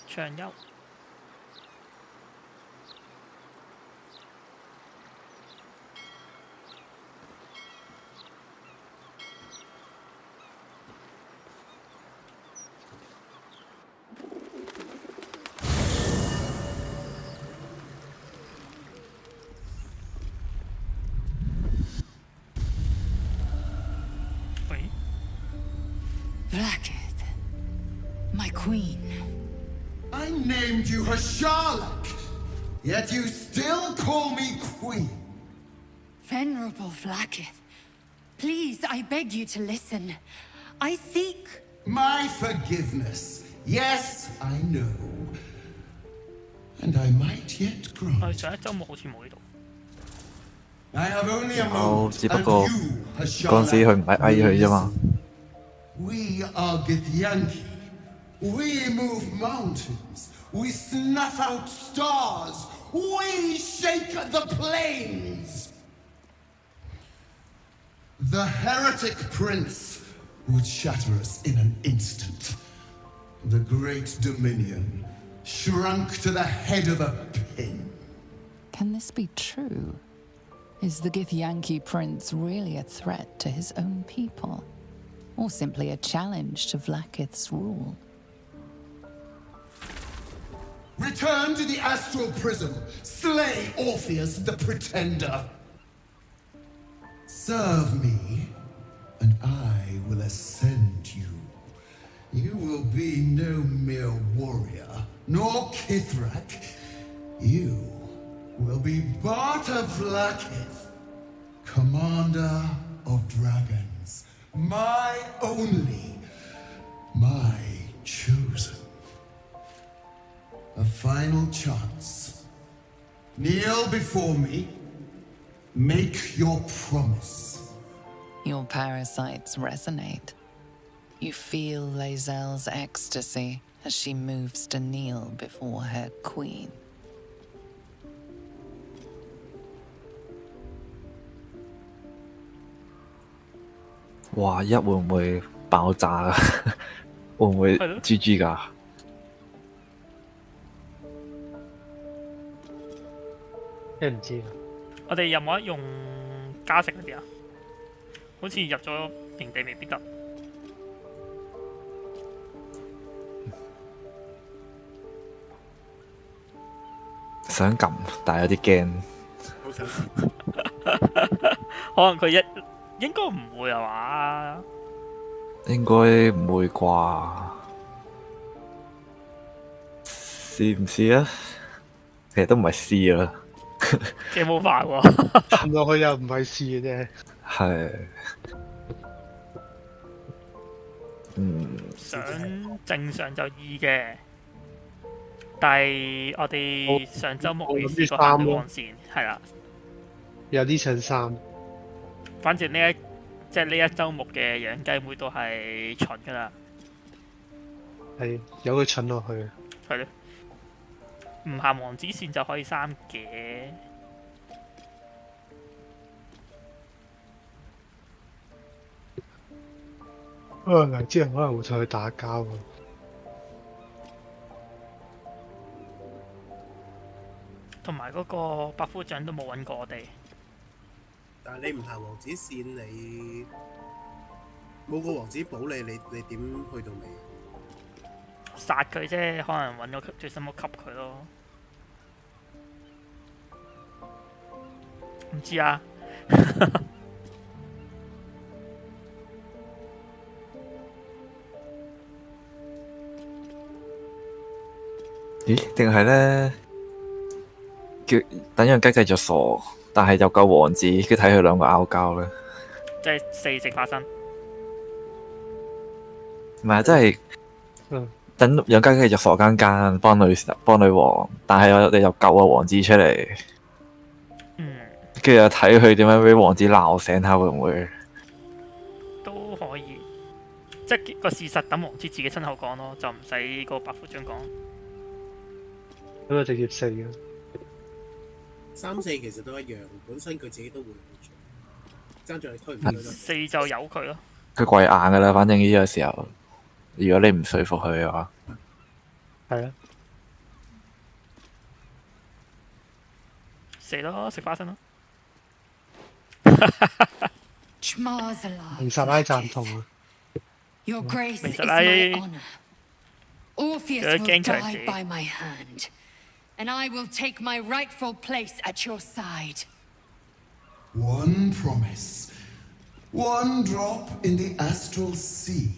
長優。Blacketh, my queen. I named you her Charlotte, yet you still call me queen. Venerable Blacketh, please, I beg you to listen. I seek... My forgiveness. Yes, I know. And I might yet grant. 上一週末好似冇呢度。I have only a 有， moment, 只不 and 過 you, her 嗰陣時佢唔 Charlotte. 係翳佢啫嘛。We are Githyanki. We move mountains. We snuff out stars. We shake the plains. The heretic prince would shatter us in an instant. The great dominion shrunk to the head of a pin. Can this be true? Is the Githyanki prince really a threat to his own people? Or simply a challenge to Vlaakith's rule? Return to the astral prism. Slay Orpheus the pretender. Serve me, and I will ascend you. You will be no mere warrior, nor Kithrak. You will be Barta Vlaakith, commander of dragons. My only, my chosen. A final chance. Kneel before me. Make your promise. Your parasites resonate. You feel Lae'zel's ecstasy as she moves to kneel before her queen. 哇！一會唔會爆炸㗎？會唔會 GG 㗎？真係唔知啊！我哋有冇得用加成嗰啲啊？好似入咗營地未必得。想撳，但係有啲驚。好想可能佢應該唔會係嘛？應該唔會啩？試唔試啊？其實都唔係試啦。幾冇法喎！撳落去又唔係試嘅啫。係。想正常就易嘅，但係我哋上週末未試過行到黃線，係啦。有啲襯衫。反正呢一週末嘅養雞妹都係蠢㗎啦。係有佢蠢落去。係咯。唔行黃子線就可以3嘅。啊！之後可能會同佢打交喎。同埋嗰個百夫長都冇揾過我哋。但係你唔行王子線，你冇個王子保你，你點去到尾？殺佢啫，可能揾咗最深嗰級佢咯。唔知啊。咦？定係咧叫等樣雞繼續傻，但係又救王子，跟住睇佢兩個拗交咧。即係4食花生。唔係，真係等養雞繼續傻更更幫女王，但係我哋又救個王子出嚟。跟住又睇佢點樣俾王子鬧醒下，會唔會？都可以，即係個事實等王子自己親口講咯，就唔使個百夫長講。咁就直接4嘅。3、4其實都一樣，本身佢自己都會去做，爭在你推唔推得。4就由佢咯。佢跪硬噶啦，反正呢個時候，如果你唔說服佢嘅話。係啊。死咯，食花生咯。明薩拉贊同啊！ Your grace is 明實拉 my honor. Orpheus 有 will 啲驚強 die 子。 by my hand, and I will take my rightful place at your side. One promise, one drop in the astral sea.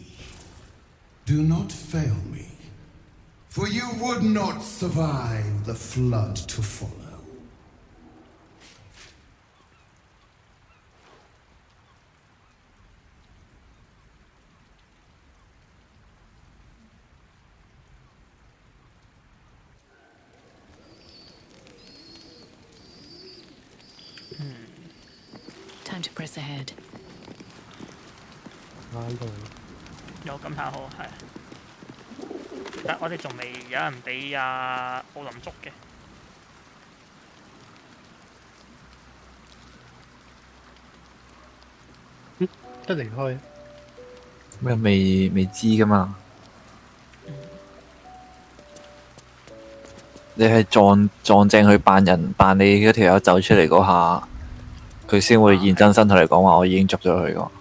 Do not fail me, for you would not survive the flood to follow. Time to press ahead. 有感嘆號係，但我哋仲未有人俾阿奧林捉嘅。得離開。咩未知噶嘛？你係撞正佢扮人扮你嗰條友走出嚟嗰下，佢先會現真身同你講話，我已經捉咗佢噶。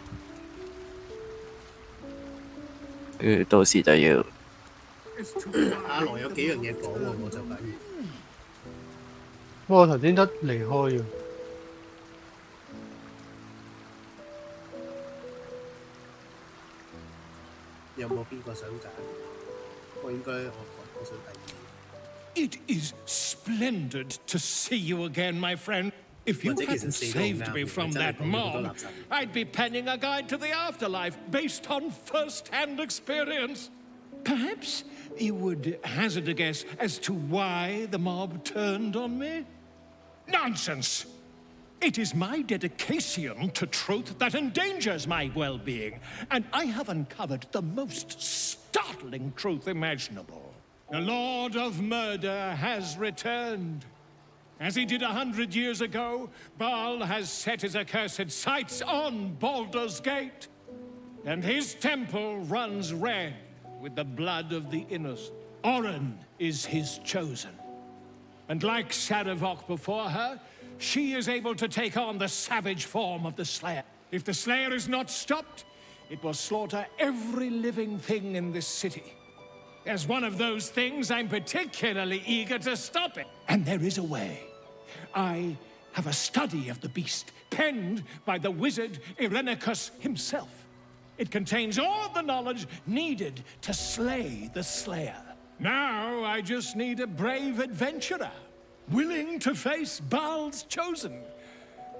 跟住到時就要。阿羅有幾樣嘢講喎，我就反而。我頭先得離開嘅。有冇邊個想揀？我應該我想第二。 It is splendid to see you again, my friend. If you hadn't saved me from that mob, I'd be penning a guide to the afterlife based on first-hand experience. Perhaps you would hazard a guess as to why the mob turned on me? Nonsense! It is my dedication to truth that endangers my well-being, and I have uncovered the most startling truth imaginable. The Lord of Murder has returned. As he did 100 years ago, Baal has set his accursed sights on Baldur's Gate. And his temple runs red with the blood of the innocent. Oren is his chosen. And like Sarevok before her, she is able to take on the savage form of the Slayer. If the Slayer is not stopped, it will slaughter every living thing in this city. As one of those things, I'm particularly eager to stop it. And there is a way. I have a study of the beast, penned by the wizard Irenicus himself. It contains all the knowledge needed to slay the Slayer. Now I just need a brave adventurer, willing to face Baal's chosen,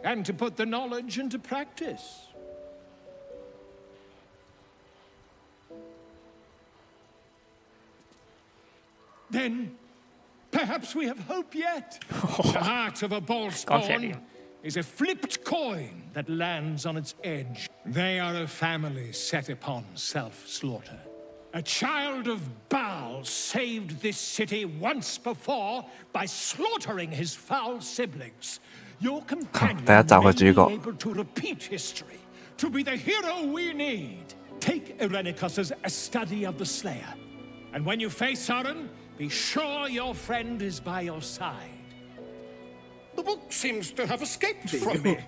and to put the knowledge into practice. Then, perhaps we have hope yet. The heart of a ballspawn is a flipped coin that lands on its edge. They are a family set upon self-slaughter. A child of Baal saved this city once before by slaughtering his foul siblings. Your companion may be able to repeat history, to be the hero we need. Take Irenicus's A Study of the Slayer. And when you face Sauron, be sure your friend is by your side. The book seems to have escaped from me.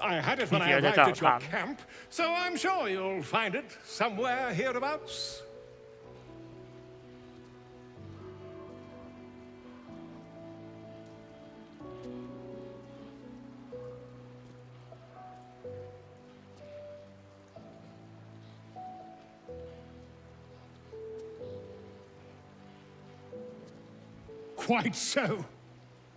I had it when I arrived at your camp, so I'm sure you'll find it somewhere hereabouts. Quite so.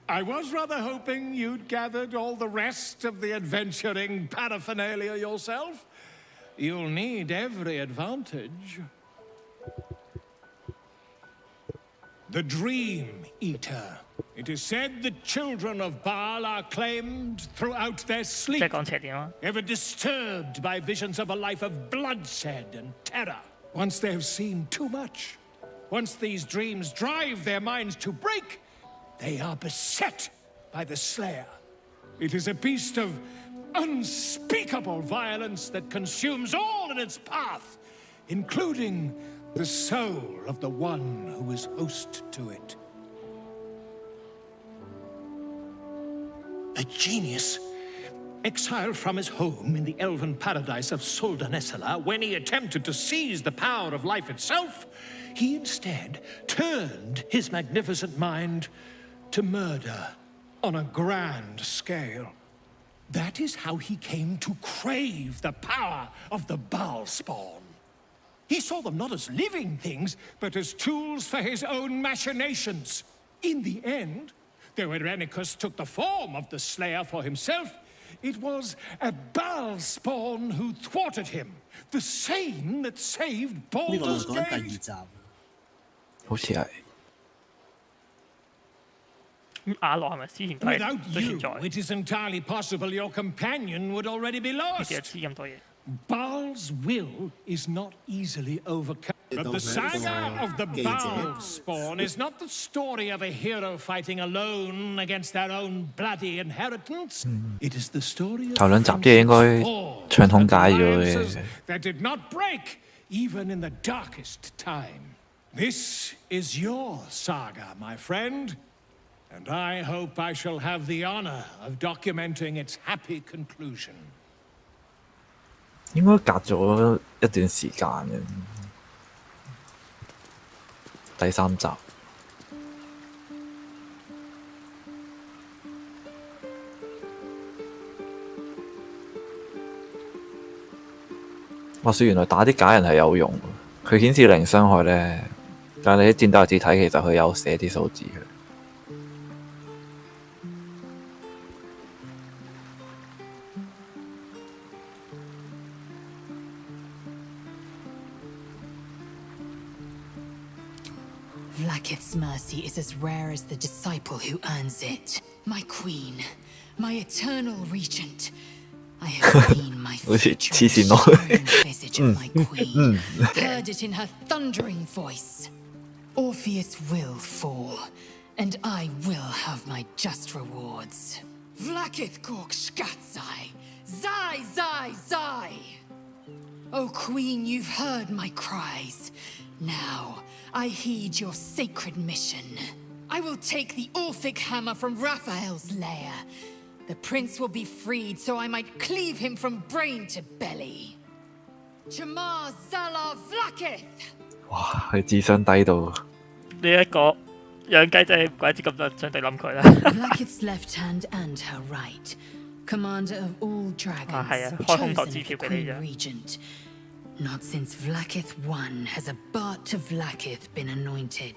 I was rather hoping you'd gathered all the rest of the adventuring paraphernalia yourself. You'll need every advantage. The Dream Eater. It is said the children of Baal are claimed throughout their sleep, ever disturbed by visions of a life of bloodshed and terror. Once they have seen too much, once these dreams drive their minds to break, they are beset by the Slayer. It is a beast of unspeakable violence that consumes all in its path, including the soul of the one who is host to it. A genius. Exiled from his home in the elven paradise of Soldanessala, when he attempted to seize the power of life itself, he instead turned his magnificent mind to murder on a grand scale. That is how he came to crave the power of the Baal spawn. He saw them not as living things, but as tools for his own machinations. In the end, though Irenicus took the form of the Slayer for himself, it was a Baal spawn who thwarted him, the same that saved Baldur's Gate. 好似係。亞羅係咪之前都係 Without 都 you, 存在？ it is entirely possible your companion would already be 你 lost. 哋知咁多嘢。 Baal's will is not easily overcome. But the saga of the Baal spawn is not the story of a hero fighting alone against their own bloody inheritance. It is the story of 頭兩集啲嘢應該暢通街咗 alliances 嘅。 that did not break even in the darkest time. This is your saga, my friend, and I hope I shall have the honor of documenting its happy conclusion. 應該隔咗一段時間嘅。第3集。話說原來打啲假人係有用嘅，佢顯示零傷害咧，但係你喺戰鬥日誌睇，其實佢有寫啲數字嘅。Vlaakith's mercy is as rare as the disciple who earns it. My queen, my eternal regent. I have seen my future in the shimmering visage of my queen, heard it in her thundering voice. Orpheus will fall, and I will have my just rewards. Vlaakith Gork Shkatzai! Zai, Zai, Zai! O queen, you've heard my cries. Now, I heed your sacred mission. I will take the Orphic hammer from Raphael's lair. The prince will be freed so I might cleave him from brain to belly. Chamar Zala Vlaakith! 哇！佢智商低到〜呢一個養雞真係唔怪之咁多想對冧佢啦。Vlaakith's left hand and her right. Commander of all dragons, 係啊，開空頭 chosen 支 for 票俾你 Queen 啫。 Regent. Not since Vlaakith I has a Bart of Vlaakith been anointed.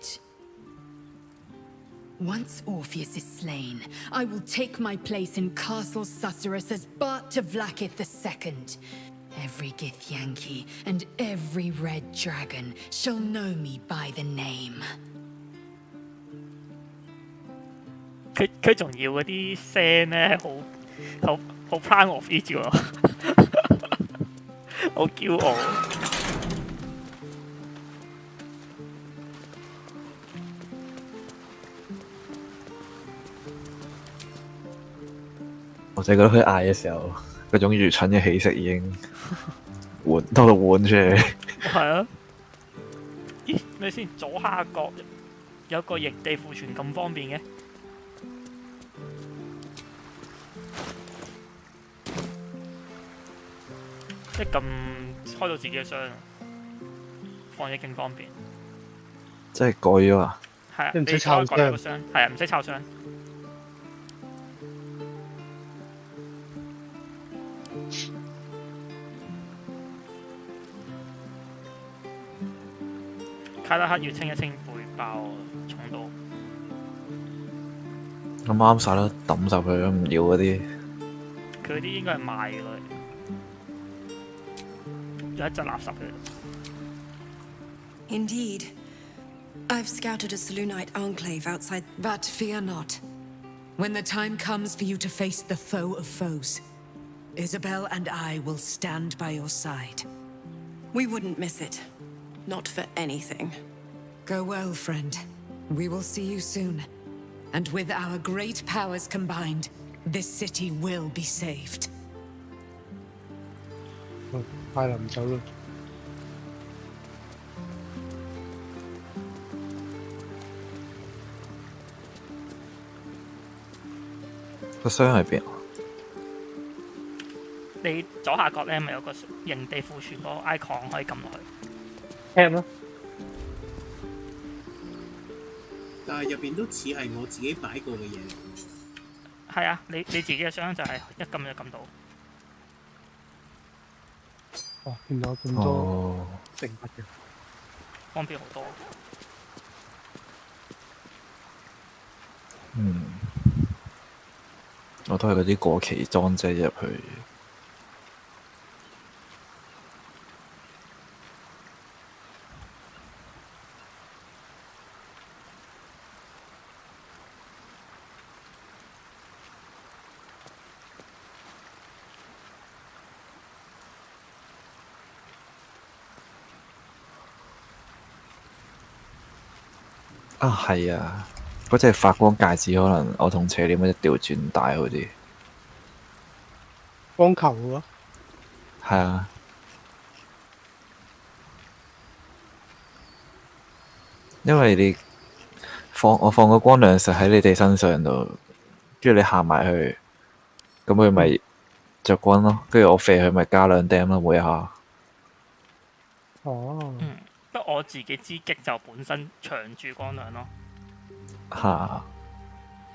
Once Orpheus is slain, I will take my place in Castle Susurrus as Bart of Vlaakith II. Every Githyanki and every red dragon shall know me by the name. 佢仲要嗰啲聲咧，好 proud of it 喎，好驕傲。我就覺得佢嗌嘅時候，嗰種愚蠢嘅氣息已經換多到換出嚟。係啊！咦？咩先？左下角有個營地庫存咁方便嘅？一撳開到自己嘅箱，放嘢勁方便。即係改咗啊！係啊，你唔使你抄箱改個箱，係啊，唔使抄箱。卡拉克要清一清背包，重到。咁啱晒啦，抌晒佢，唔要嗰啲。佢啲應該係賣嘅咯，有一隻垃圾嘅。Indeed. I've scouted a Selûnite enclave outside. But fear not. When the time comes for you to face the foe of foes, Isabel and I will stand by your side. We wouldn't miss it. Not for anything. Go well, friend. We will see you soon. And with our great powers combined, this city will be saved. 快啦，唔走啦。個箱喺邊？你左下角咧咪有個營地庫存嗰個 icon 可以撳落去。聽咯。但係入邊都似係我自己擺過嘅嘢。係啊，你自己嘅箱就係一撳就撳到。哦，原來有咁多成物嘅，方便好多。我都係嗰啲過期裝啫入去。啊，係啊！嗰隻發光戒指可能我同邪念嗰隻調轉戴好啲。光球喎。係啊。因為你我放個光亮石喺你哋身上度，跟住你行埋去，咁佢咪着光咯。跟住我射佢咪加2釘咯，每一下。哦。不過我自己支擊就本身長住光亮咯。嚇！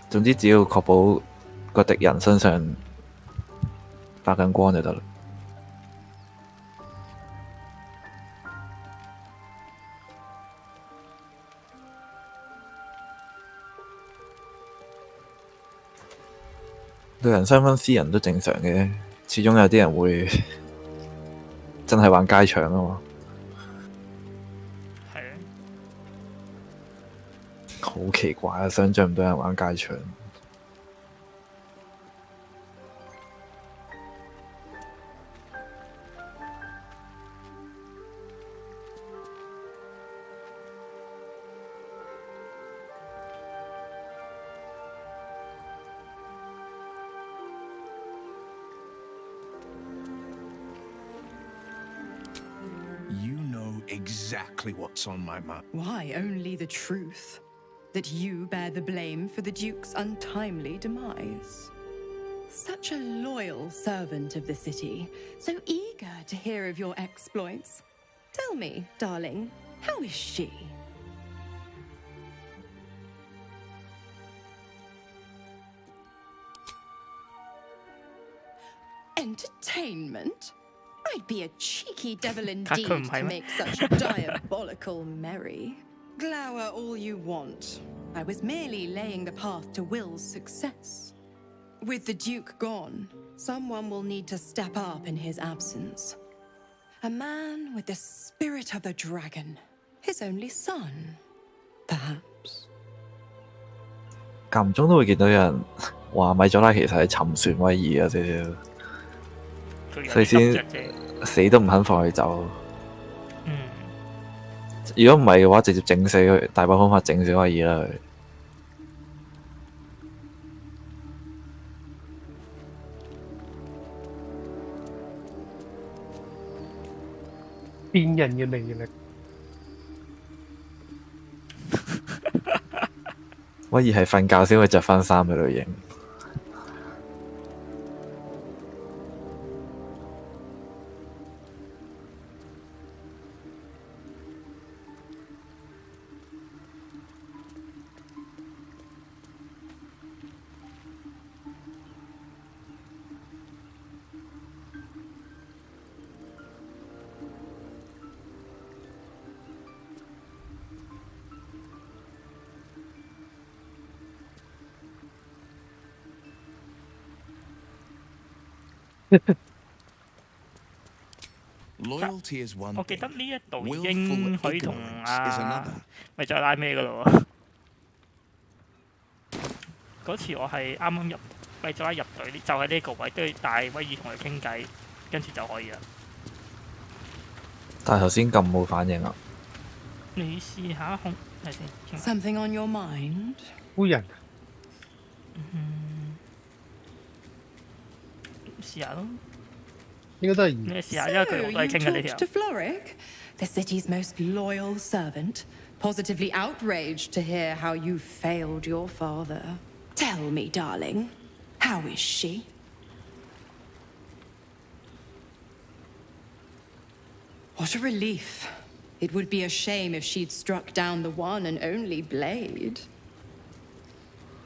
總之只要確保個敵人身上發緊光就得啦。對人三分私人都正常嘅，始終有啲人會真係玩街場啊嘛。好奇怪啊！想像唔到人玩街場。You know exactly what's on my mind. Why only the truth? That you bear the blame for the Duke's untimely demise. Such a loyal servant of the city, so eager to hear of your exploits. Tell me, darling, how is she? Entertainment? I'd be a cheeky devil indeed to make such diabolical merry. Glower all you want. I was merely laying the path to Will's success. With the Duke gone, someone will need to step up in his absence. A man with the spirit of the dragon. His only son, perhaps. 間唔中都會見到有人話米佐拉其實係沉船威爾啊，所以先死都唔肯放佢走。如果唔係嘅話，直接整死佢，大把方法整死威爾啦佢。變人嘅魅力。威爾係瞓覺先會着翻衫嘅類型。我記得呢一度已經可以同咪再拉咩噶咯喎。嗰次我係啱啱咪再拉入隊，就喺呢個位都要帶威爾同佢傾偈，跟住就可以啦。但係頭先咁冇反應啊！你試下控睇先。Something on your mind？ 夫人。試下咯。應該都係你試下，因為佢我都係傾緊呢條。To Floric, the city's most loyal servant, positively outraged to hear how you failed your father. Tell me, darling, How is she? What a relief. It would be a shame if she'd struck down the one and only blade.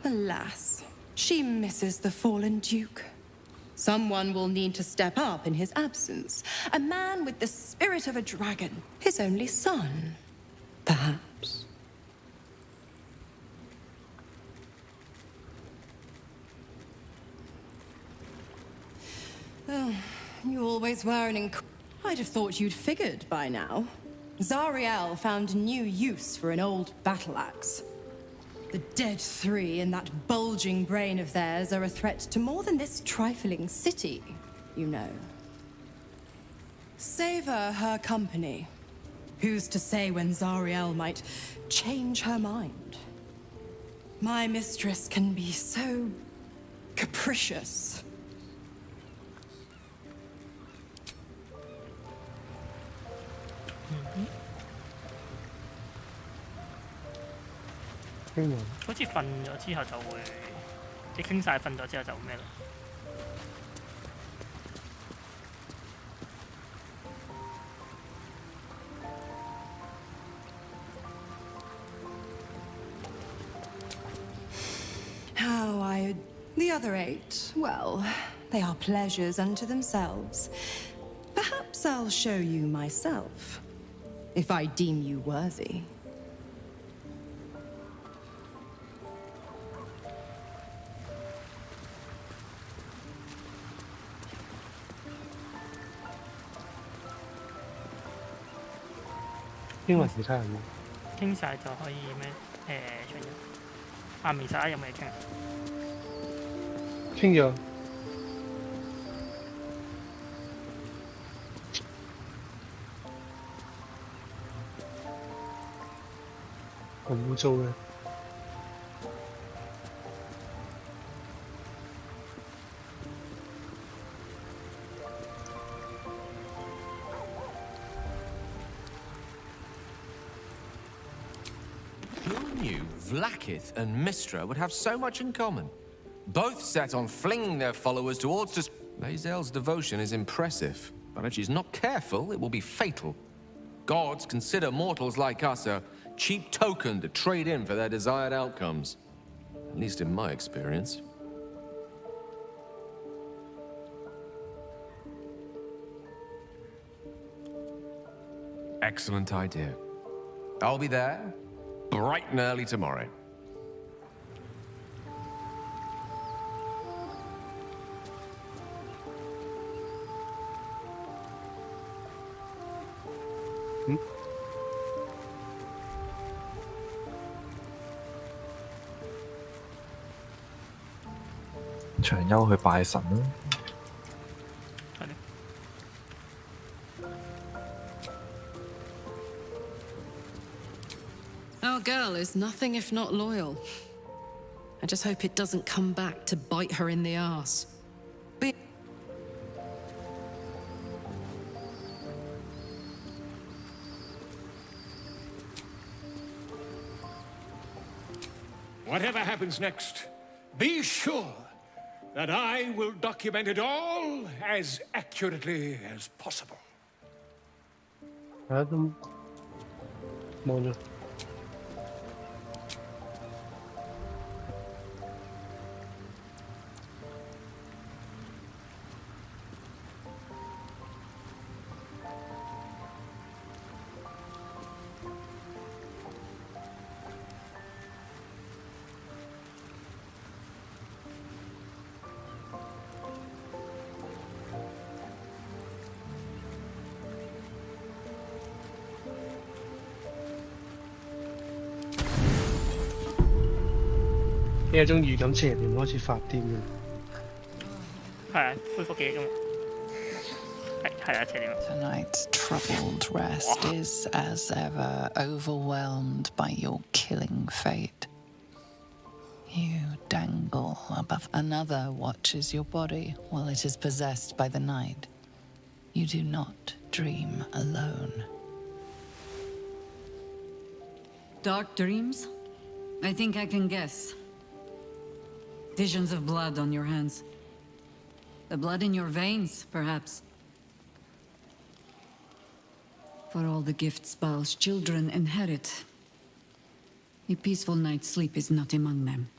Alas, she misses the fallen Duke. Someone will need to step up in his absence. A man with the spirit of a dragon, his only son, perhaps. Oh, you always were an I'd have thought you'd figured by now. Zariel found new use for an old battle axe. The dead three in that bulging brain of theirs are a threat to more than this trifling city, you know. Savor her company. Who's to say when Zariel might change her mind? My mistress can be so capricious.好似瞓咗之後就會，即係傾晒瞓咗之後就咩咯？ The other 8, well, they are pleasures unto themselves. Perhaps I'll show you myself, if I deem you worthy. Kinh其他人冇？傾晒就可以咩？出咗。啊，未晒有冇嘢傾啊？傾咗。咁污糟嘅。Vlakith and Mistra would have so much in common. Both set on flinging their followers towards us. Lae'zel's devotion is impressive, but if she's not careful, it will be fatal. Gods consider mortals like us a cheap token to trade in for their desired outcomes. At least in my experience. Excellent idea. I'll be there bright and early tomorrow.長休去拜神啦。 Our girl is nothing if not loyal. I just hope it doesn't come back to bite her in the arse. Whatever happens next, be sure that I will document it all as accurately as possible. 係啊，都望咗。 有種預感邪念開始發癲嘅。係啊，恢復幾個鐘。係啊，邪念。 Tonight's troubled rest is, as ever, overwhelmed by your killing fate. You dangle above. Another watches your body while it is possessed by the night. You do not dream alone. Dark dreams? I think I can guess. Visions of blood on your hands. The blood in your veins, perhaps. For all the gifts Baal's children inherit, a peaceful night's sleep is not among them.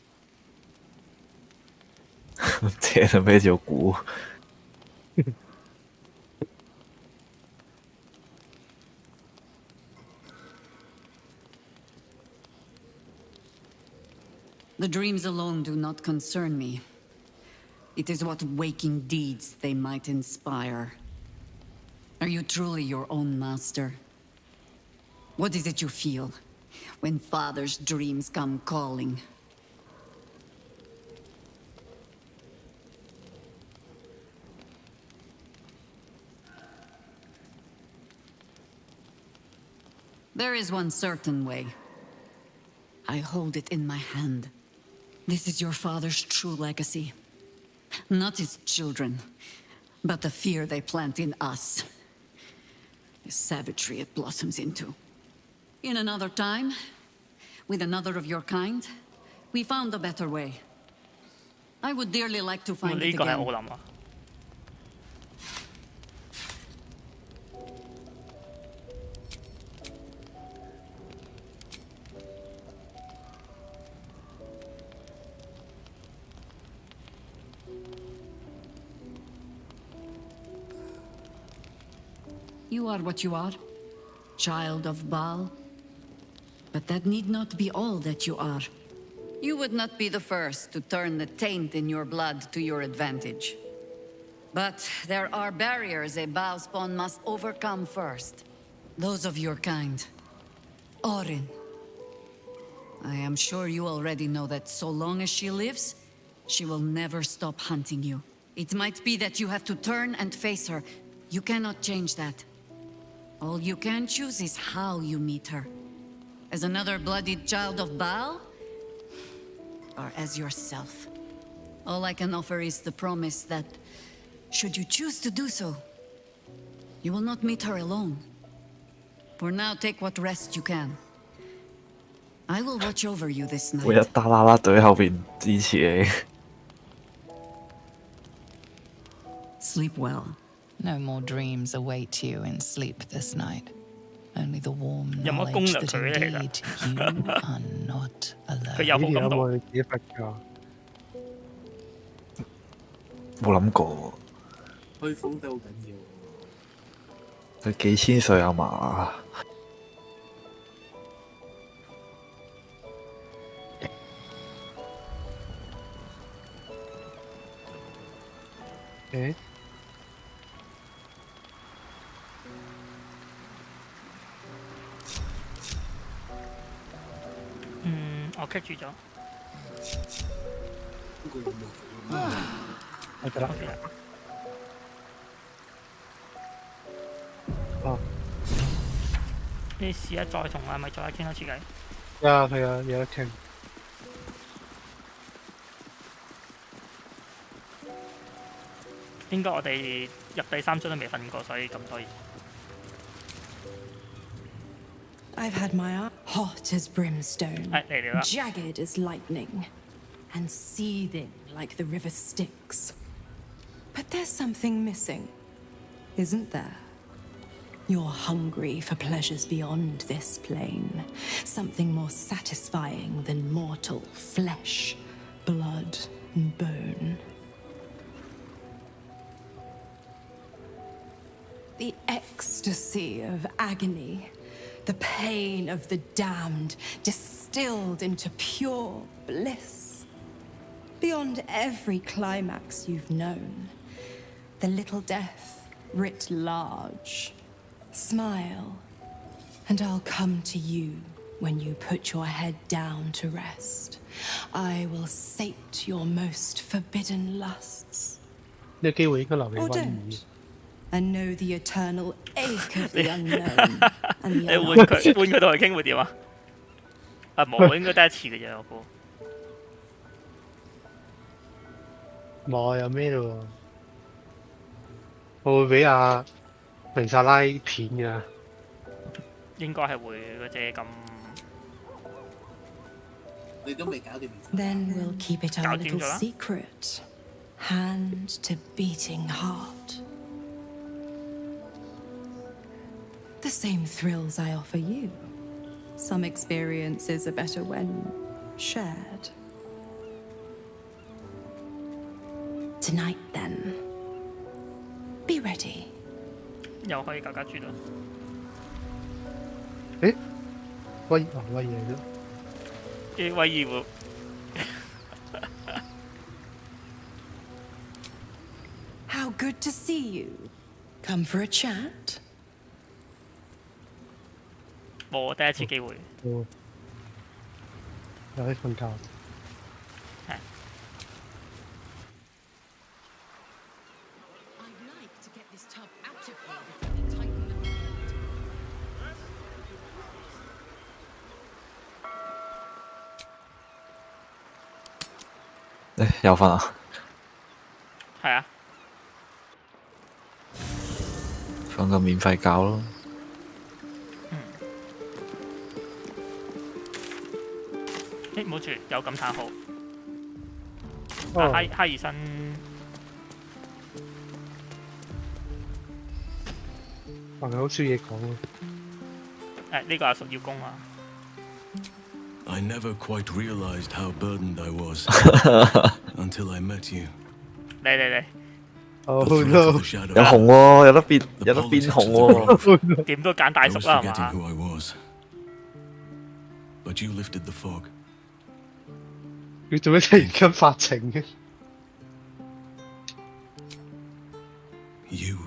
借咗咩做估？The dreams alone do not concern me. It is what waking deeds they might inspire. Are you truly your own master? What is it you feel when father's dreams come calling? There is one certain way. I hold it in my hand. This is your father's true legacy. Not his children, but the fear they plant in us. The savagery it blossoms into. In another time, with another of your kind, we found a better way. I would dearly like to find it again. 'You are what you are, child of Baal. But that need not be all that you are. You would not be the first to turn the taint in your blood to your advantage. But there are barriers a Baal spawn must overcome first. Those of your kind. Orin. I am sure you already know that so long as she lives, she will never stop hunting you. It might be that you have to turn and face her. You cannot change that. All you can choose is how you meet her. As another bloodied child of Baal? Or as yourself? All I can offer is the promise that, should you choose to do so, you will not meet her alone. For now, take what rest you can. I will watch over you this night. 會有大啦啦隊後邊支持你。Sleep well. No more dreams await you in sleep this night. Only the warm knowledge that indeed you are not alone. 佢有好感度。自己瞓覺。冇諗過虛風都好緊要。佢幾千歲啊嘛？誒？我 catch 住咗。我得啦。哦。你試下再同阿咪再傾多次偈。佢有得傾。應該我哋入第3章都未瞓過，所以咁多嘢。I've had my eye hot as brimstone, jagged as lightning, and seething like the river Styx. But there's something missing, isn't there? You're hungry for pleasures beyond this plane, something more satisfying than mortal flesh, blood, and bone. The ecstasy of agony. The pain of the damned distilled into pure bliss. Beyond every climax you've known. The little death writ large. Smile, and I'll come to you when you put your head down to rest. I will sate your most forbidden lusts. 呢個機會應該留俾 Or 溫 don't. 儀。And know the eternal ache of the unknown and 你 the 換佢同佢傾會點啊？啊冇，應該得一次嘅啫，我估。冇有咩咯喎？我會俾阿明薩拉片㗎。應該係會嗰隻咁。你都未搞掂。Then we'll keep it our little secret. Hand to beating heart. The same thrills I offer you. Some experiences are better when shared. Tonight, then. Be ready. 又可以搞搞住啦。誒，威嘢啫。啲威爾會。How good to see you. Come for a chat? 冇第一次機會。有啲瞓覺。係。有瞓啊？係啊。瞓個免費覺咯。誒，唔好住，有感嘆號。哈爾森。係咪好少嘢講啊？呢個係屬要攻啊。I never quite realized how burdened I was until I met you. 嚟。Oh no！ 有紅喎，有得變紅喎。點都揀大叔啦，係嘛 ？But you lifted the fog. 佢做咩突然間發情嘅 ？You.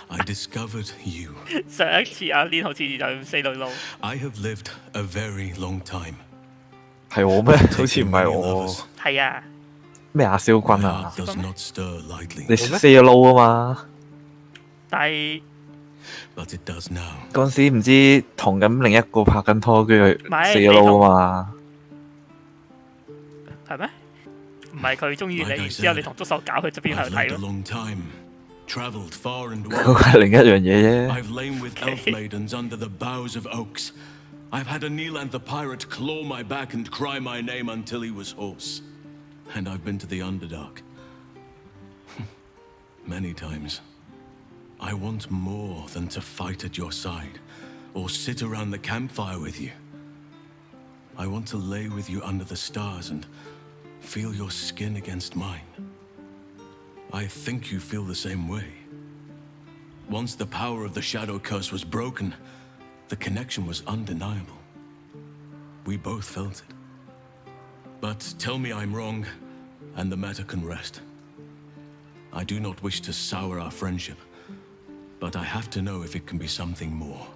I discovered you. 上一次阿Lin好似就四路路。I have lived a very long time. 係我咩？好似唔係我。係啊。咩阿蕭君啊？你四個撈啊嘛？但係嗰陣時唔知同緊另一個拍緊拖，跟住四個撈啊嘛？係咩？唔係佢中意你，然之後你同觸手搞佢側邊喺度睇咯。Traveled far and 嗰個係另一樣嘢啫。I've lain with elf maidens under the boughs of oaks. I've had a Neeland the pirate claw my back and cry my name until he was hoarse. And I've been to the Underdark. Many times. I want more than to fight at your side, or sit around the campfire with you. I want to lay with you under the stars and feel your skin against mine. I think you feel the same way. Once the power of the Shadow Curse was broken, the connection was undeniable. We both felt it. But tell me I'm wrong, and the matter can rest. I do not wish to sour our friendship, but I have to know if it can be something more.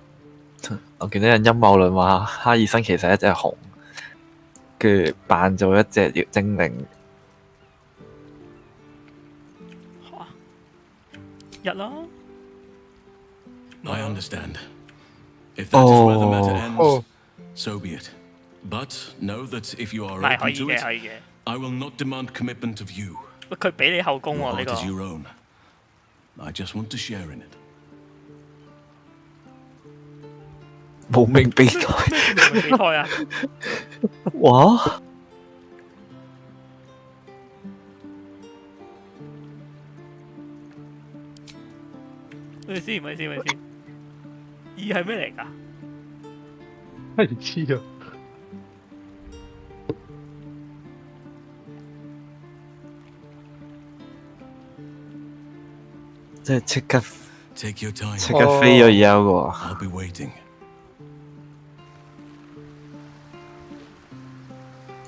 我見到人陰謀論話哈爾森其實係一隻熊，跟住扮做一隻精靈。日咯。I understand. If that is where the matter ends, so be it. But know that if you are open to it, I will not demand commitment of you. 佢俾你後宮喎呢個。Your heart is your own. I just want to share in it. 無名備胎。無名備胎啊！哇！咪先，咪先。二係咩嚟㗎？係唔知啊。即係即刻飛咗而家個。I'll be waiting.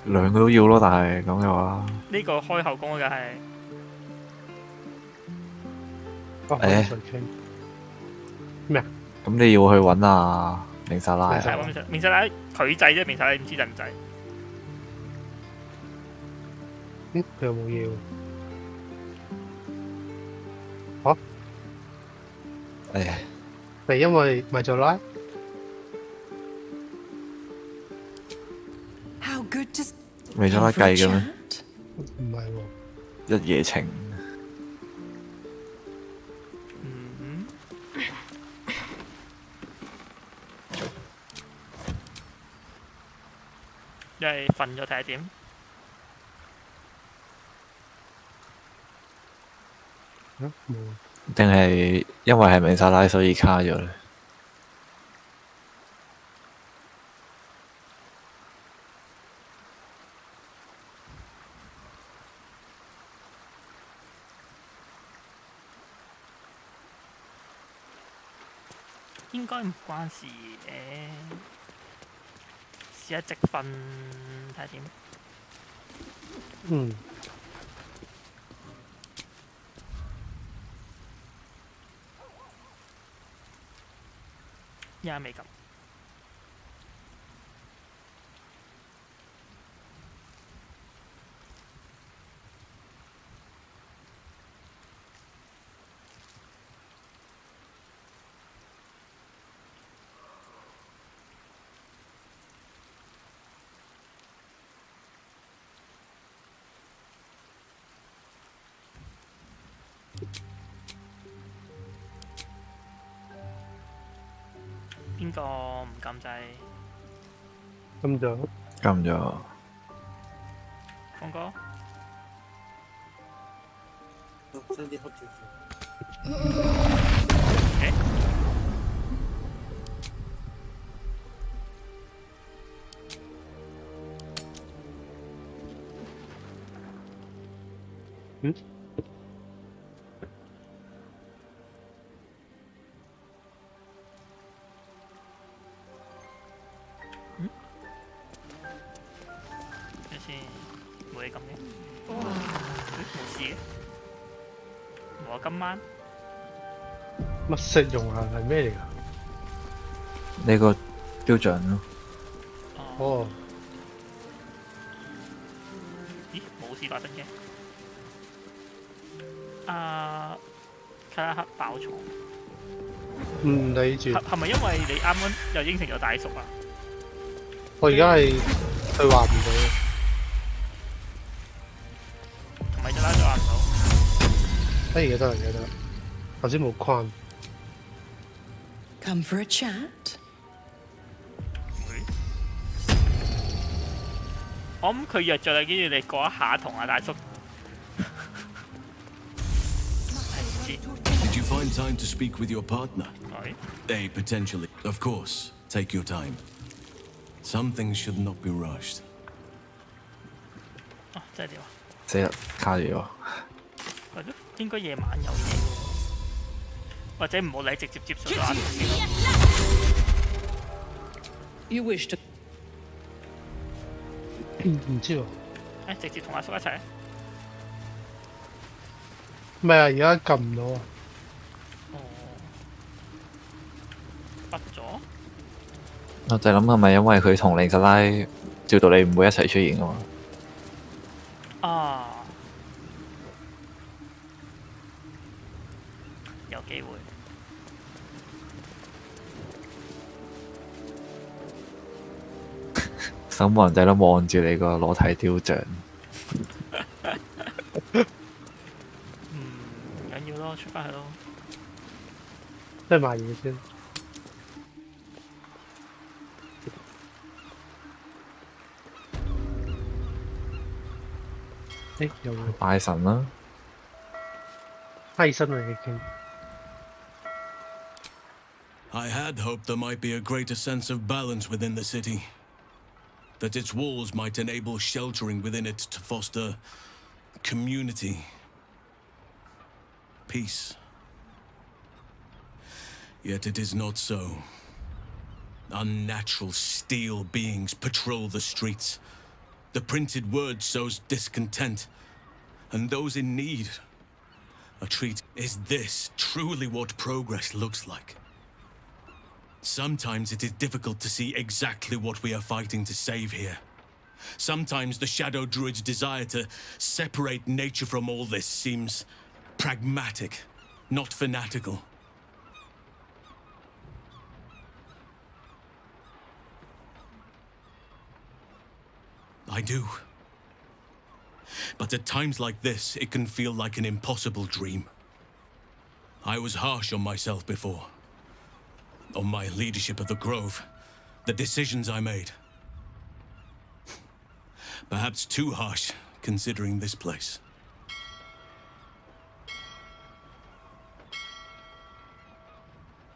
兩個都要咯，但係咁嘅話。呢個開後宮嘅係。咩啊？咁你要去揾啊明薩拉。明薩拉佢制啫，明薩拉唔知制唔制。佢有冇嘢喎？係因為咪就拉。未咗拉計嘅咩？唔係喎。一夜情。因為瞓咗睇下點。定係因為係明薩拉所以卡咗咧？應該唔關事嘅，試下直瞓睇下點。而家未撳。邊個唔撳掣？撳咗。撳咗。峰哥。爭啲黑住冇嘢咁嘅，冇事嘅。我今晚乜色用啊？係咩嚟㗎？你個標準咯。哦。咦？冇事發生嘅。卡拉克爆床。唔理住。係咪因為你啱啱又應承咗大叔啊？我而家係佢話唔到。咪就拉咗話唔到。而家得啦，而家得啦。頭先冇框。Come for a chat？ 我諗佢約咗你，跟住你過一下同阿大叔。Did you find time to speak with your partner? Potentially. Of course. Take your time. Some things should not be rushed. 真係點啊？死啦，卡住咗。係咯，應該夜晚有嘢喎，或者唔好你直接接觸阿先。You wish to？ 唔知喎。直接同阿叔一齊。唔係啊，而家撳唔到啊。畢咗。我就諗係咪因為佢同寧薩拉照道理唔會一齊出現㗎嘛？有機會。守望人仔都望住你個裸體雕像。唔緊要咯，出翻去咯。即係買嘢先。有拜神啦！拜神嚟嘅傾。I had hoped there might be a greater sense of balance within the city, that its walls might enable sheltering within it to foster community, peace. Yet it is not so. Unnatural steel beings patrol the streets. The printed word sows discontent, and those in need are treated. Is this truly what progress looks like? Sometimes it is difficult to see exactly what we are fighting to save here. Sometimes the Shadow Druid's desire to separate nature from all this seems pragmatic, not fanatical. I do. But at times like this, it can feel like an impossible dream. I was harsh on myself before. On my leadership of the Grove. The decisions I made. Perhaps too harsh, considering this place.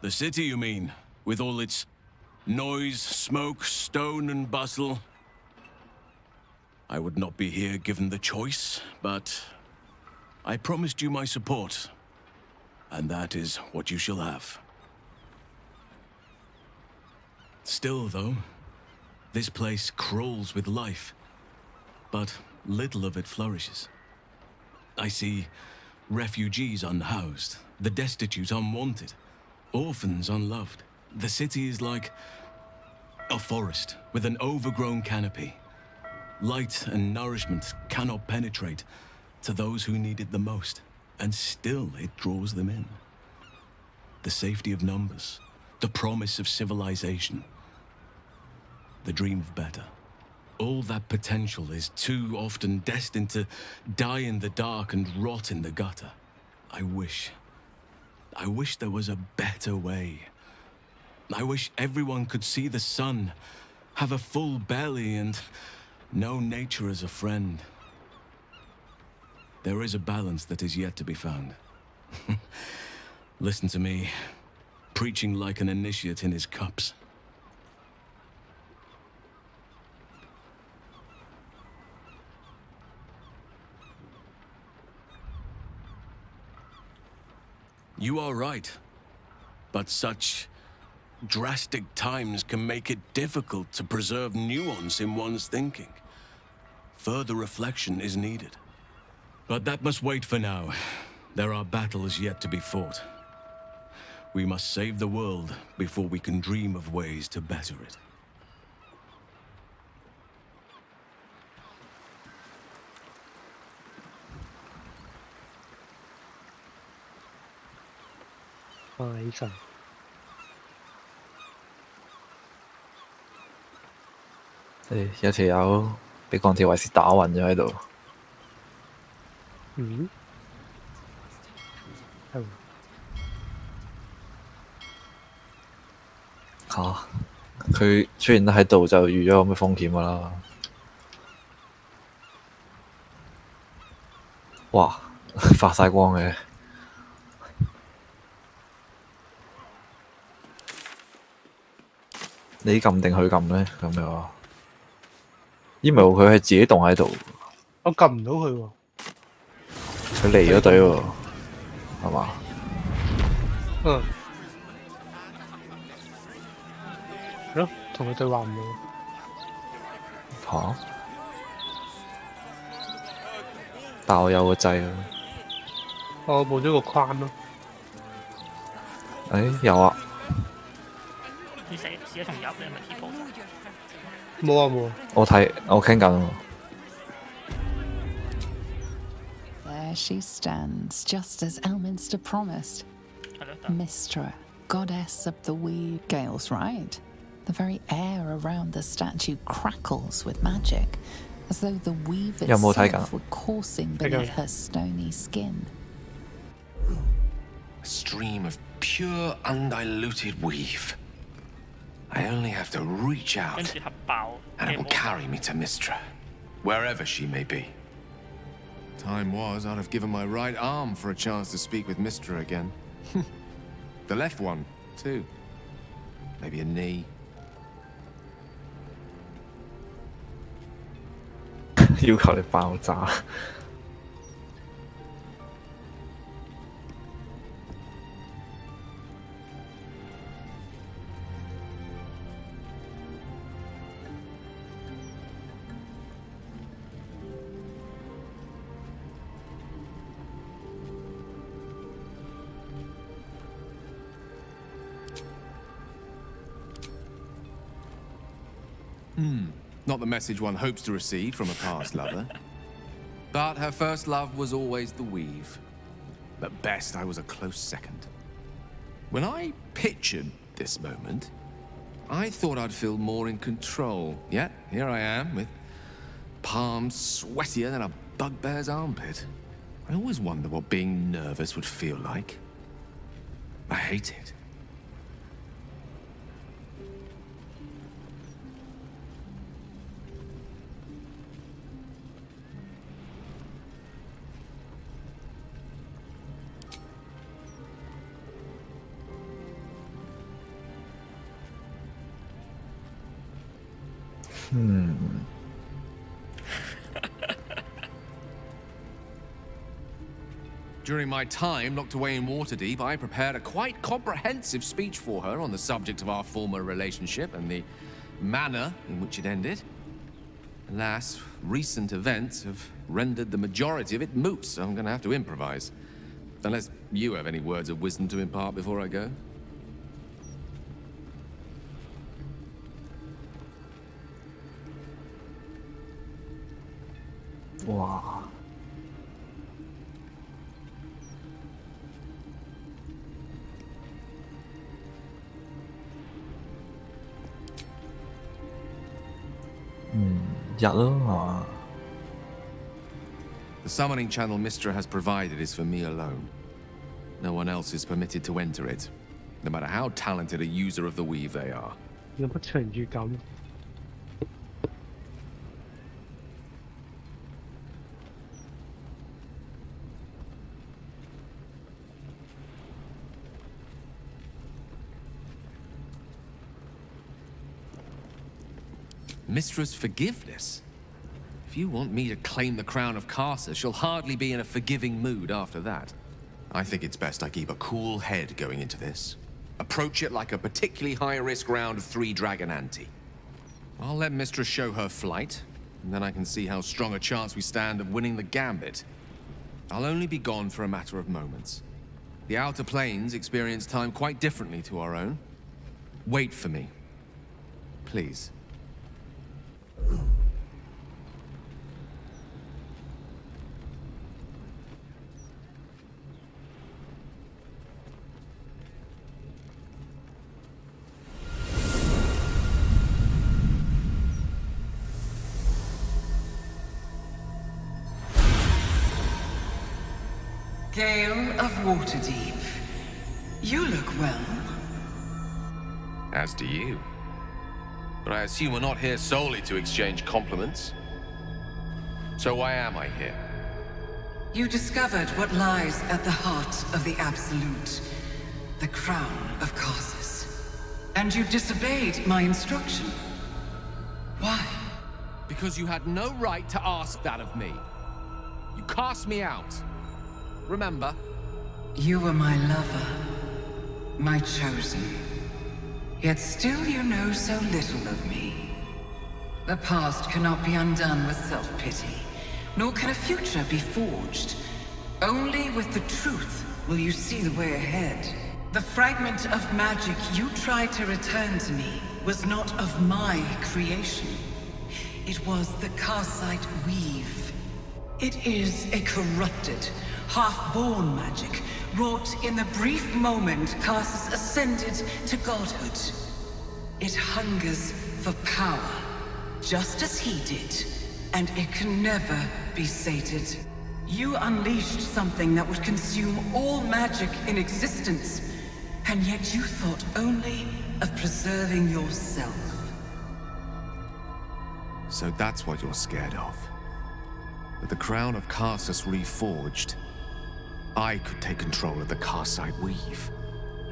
The city, you mean? With all its noise, smoke, stone, and bustle? I would not be here given the choice, but I promised you my support, and that is what you shall have. Still, though, this place crawls with life, but little of it flourishes. I see refugees unhoused, the destitute unwanted, orphans unloved. The city is like a forest with an overgrown canopy. Light and nourishment cannot penetrate to those who need it the most, and still it draws them in. The safety of numbers, the promise of civilization, the dream of better. All that potential is too often destined to die in the dark and rot in the gutter. I wish there was a better way. I wish everyone could see the sun, have a full belly, and know nature as a friend. There is a balance that is yet to be found. Listen to me, preaching like an initiate in his cups. You are right, but such drastic times can make it difficult to preserve nuance in one's thinking. Further reflection is needed. But that must wait for now. There are battles yet to be fought. We must save the world before we can dream of ways to better it. Fine. 有條友俾鋼鐵衛士打暈咗喺度。嗯？係喎。嚇！佢出現得喺度就預咗咁嘅風險㗎啦。哇！發晒光嘅。你撳定佢撳呢？咁樣因為佢係自己動喺度。我撳唔到佢喎。佢離咗隊喎，係嘛？嗯。係咯，同佢對話唔到。嚇！但我有個掣啊。我冇咗個框咯。有啊。你試一同入，你係咪 T 波？冇啊冇。我傾緊。There she stands, just as Elminster promised. Mistra, goddess of the weave. Gale's right. The very air around the statue crackles with magic, as though the weave itself were coursing beneath her stony skin. A stream of pure, undiluted weave. I only have to reach out, and it will carry me to Mistra, wherever she may be. Time was I'd have given my right arm for a chance to speak with Mistra again. The left one, too. Maybe a knee. 要求你爆炸。Not the message one hopes to receive from a past lover. But her first love was always the weave. At best, I was a close second. When I pictured this moment, I thought I'd feel more in control. Yet, here I am, with palms sweatier than a bugbear's armpit. I always wonder what being nervous would feel like. I hate it. During my time locked away in Waterdeep, I prepared a quite comprehensive speech for her on the subject of our former relationship and the manner in which it ended. Alas, recent events have rendered the majority of it moot, so I'm going to have to improvise. Unless you have any words of wisdom to impart before I go. Wow. The summoning channel Mistra has provided is for me alone. No one else is permitted to enter it, no matter how talented a user of the weave they are. 有乜長住感？ Mistra's forgiveness? If you want me to claim the crown of Karsa, she'll hardly be in a forgiving mood after that. I think it's best I keep a cool head going into this. Approach it like a particularly high-risk round of 3 Dragon Ante. I'll let Mistra show her flight, and then I can see how strong a chance we stand of winning the gambit. I'll only be gone for a matter of moments. The Outer Planes experience time quite differently to our own. Wait for me. Please. Gale of Waterdeep, you look well. As do you. But I assume we're not here solely to exchange compliments. So why am I here? You discovered what lies at the heart of the Absolute, the crown of Karsus. And you disobeyed my instruction. Why? Because you had no right to ask that of me. You cast me out. Remember? You were my lover, my chosen. Yet still you know so little of me. The past cannot be undone with self-pity, nor can a future be forged. Only with the truth will you see the way ahead. The fragment of magic you tried to return to me was not of my creation. It was the Karsite weave. It is a corrupted, half-born magic, wrought in the brief moment Karsus ascended to godhood. It hungers for power, just as he did, and it can never be sated. You unleashed something that would consume all magic in existence, and yet you thought only of preserving yourself. So that's what you're scared of. With the crown of Karsus reforged, I could take control of the Karsite weave.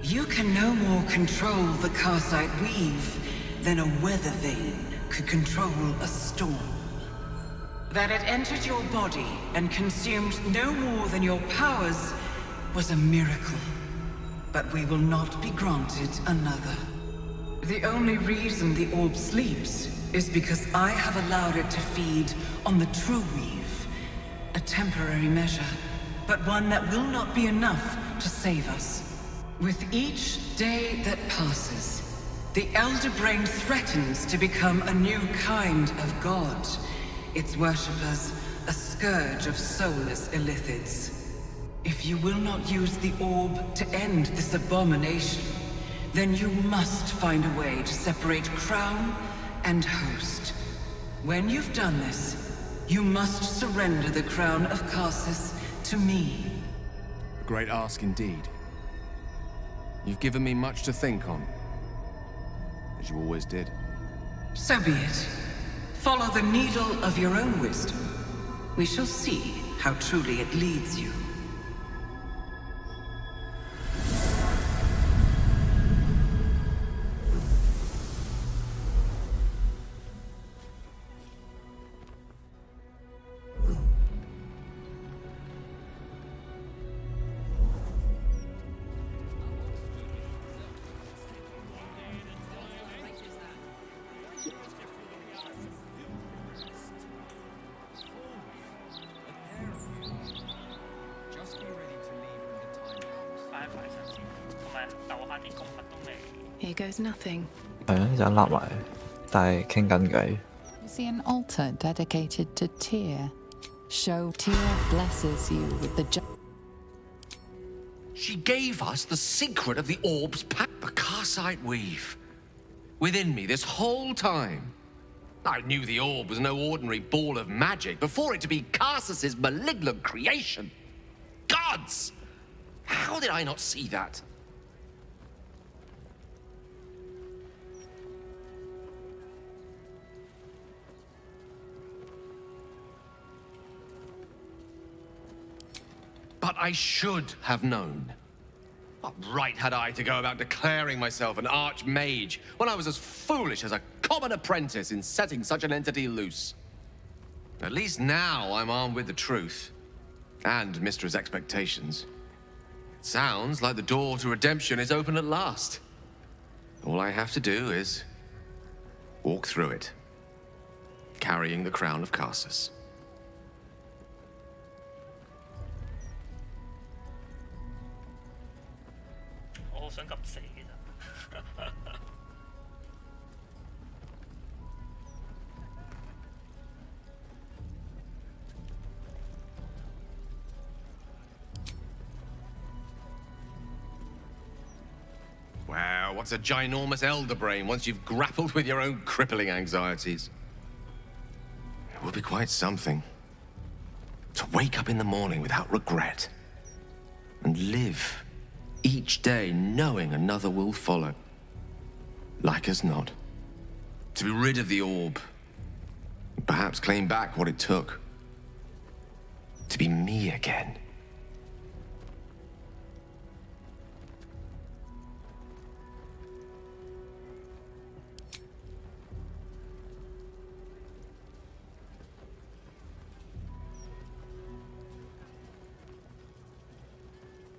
You can no more control the Karsite weave than a weather vane could control a storm. That it entered your body and consumed no more than your powers was a miracle. But we will not be granted another. The only reason the orb sleeps is because I have allowed it to feed on the true weave. A temporary measure, but one that will not be enough to save us. With each day that passes, the Elder Brain threatens to become a new kind of god. Its worshippers, a scourge of soulless illithids. If you will not use the orb to end this abomination, then you must find a way to separate crown and host. When you've done this, you must surrender the crown of Karsus to me. A great ask indeed. You've given me much to think on, as you always did. So be it. Follow the needle of your own wisdom. We shall see how truly it leads you. goes nothing. 係啊，就立埋，但係傾緊偈。You see an altar dedicated to Tyr. Show Tyr blesses you with the. She gave us the secret of the orb's pack, the Karsite weave. Within me this whole time. I knew the orb was no ordinary ball of magic before it to be Karsus's malignant creation. Gods! How did I not see that? But I should have known. What right had I to go about declaring myself an archmage when I was as foolish as a common apprentice in setting such an entity loose? At least now I'm armed with the truth. And Mistra's expectations. It sounds like the door to redemption is open at last. All I have to do is walk through it, carrying the crown of Karsus. 我想急死其實。Well, what's a ginormous elder brain once you've grappled with your own crippling anxieties? It would be quite something. To wake up in the morning without regret. And live each day knowing another will follow. Like as not. To be rid of the orb. Perhaps claim back what it took. To be me again.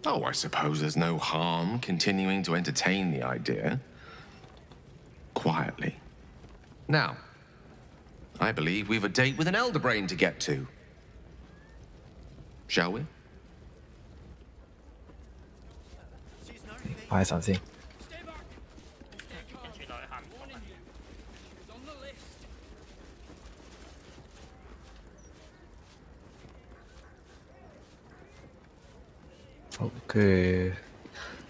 Oh, I suppose there's no harm continuing to entertain the idea. Quietly. Now, I believe we've a date with an elder brain to get to. Shall we? 擺神先。好，跟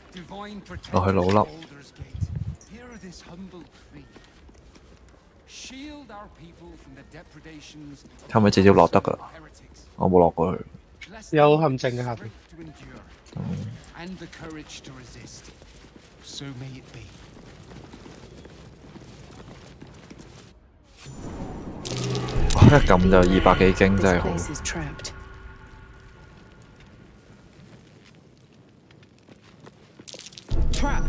住落去老粒。係咪直接落得㗎？我冇落過去。有陷阱嘅下邊。一撳就200幾經，真係好。Trap.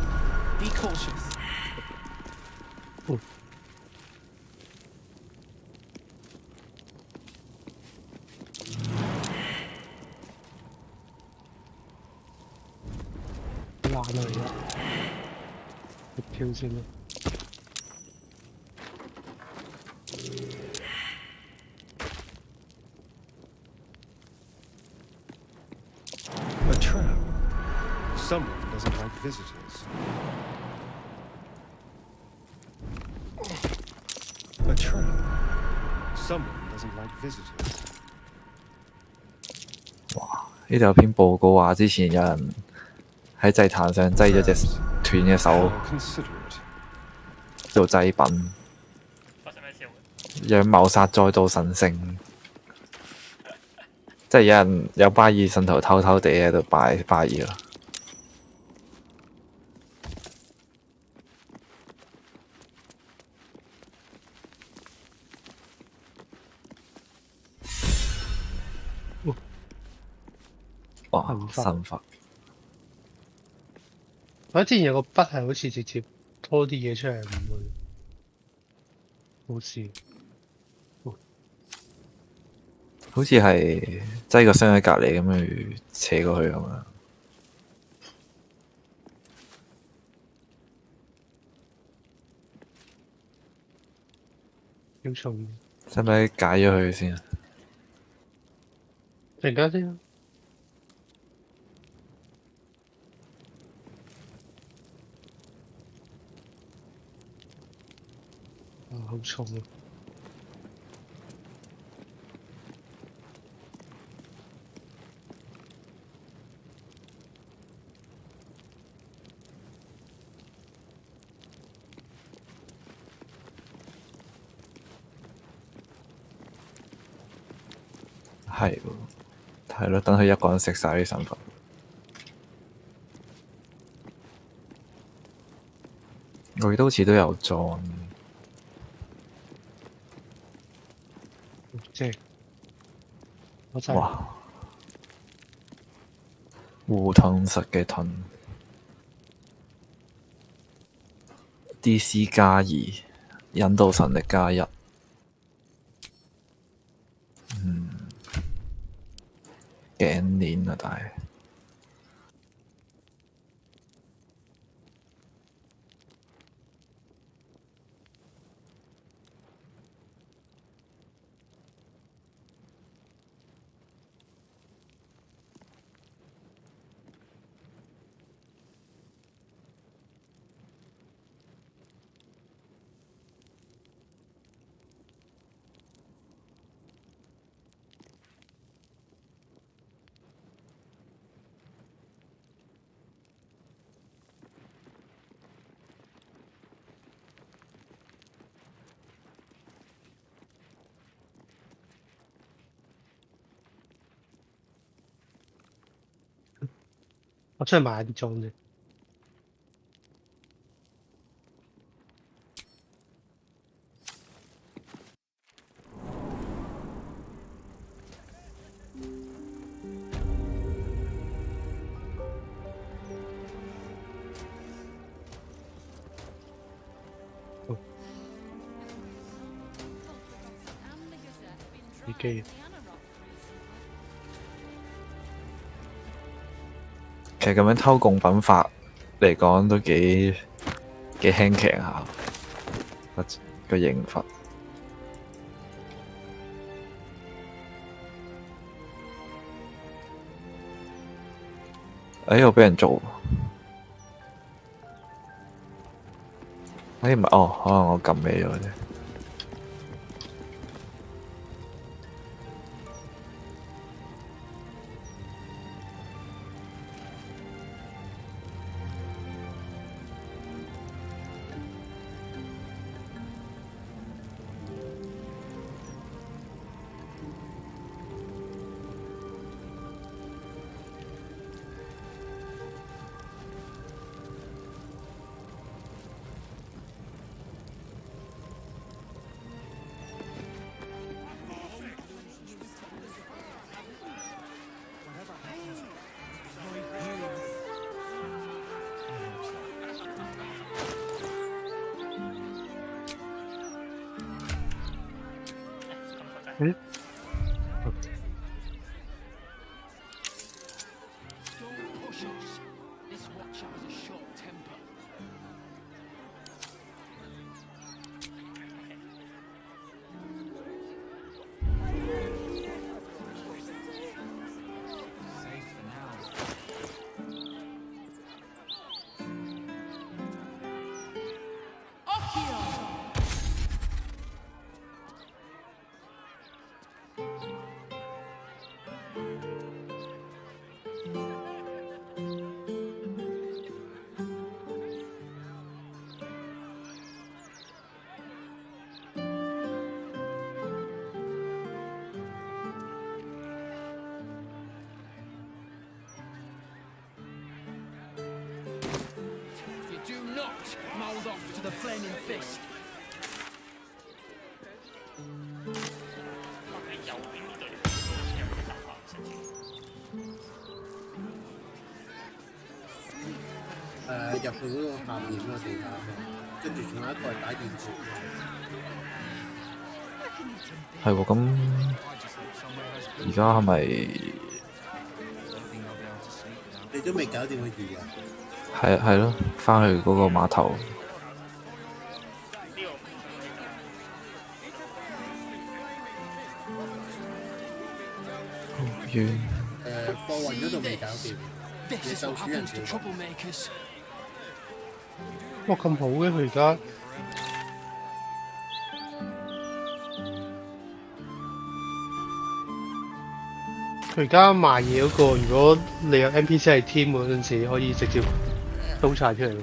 Be cautious. A trap. Someone doesn't like visitors. A trap. Someone doesn't like visitors. 哇！呢度有篇報告話，之前有人喺祭壇上擠咗隻斷嘅手做祭品，讓謀殺再度神聖。即係有巴爾信徒偷偷地喺度拜巴爾咯。哇！神法。我之前有個筆係好似直接拖啲嘢出嚟，唔會冇事。好似係擠個箱喺隔離咁樣斜過去咁樣。要重。使唔使解咗佢先啊？陣間先啊。好重啊！係喎，係咯，等佢一個人食晒啲神佛。我記得好似都有裝。正，哇！互吞實嘅吞 ，DC +2，引導神力+1。頸鏈啊，但係我出去買啲裝啫。飛機。其實咁樣偷貢品法嚟講都幾輕騎下個刑罰。我俾人做。唔係可能我撳尾咗啫。Mold off to the flaming fist. 入去嗰個下面嗰個地下嘅，跟住仲有一個係打現場。係喎，咁而家係咪？你都未搞掂個魚啊？係咯，返去嗰個碼頭。好遠。貨運嗰度未搞掂，野獸主人少。哇，咁好嘅佢而家。佢而家賣嘢嗰個，如果你有 NPC 係 team 嗰陣時，可以直接刀晒出嚟咯。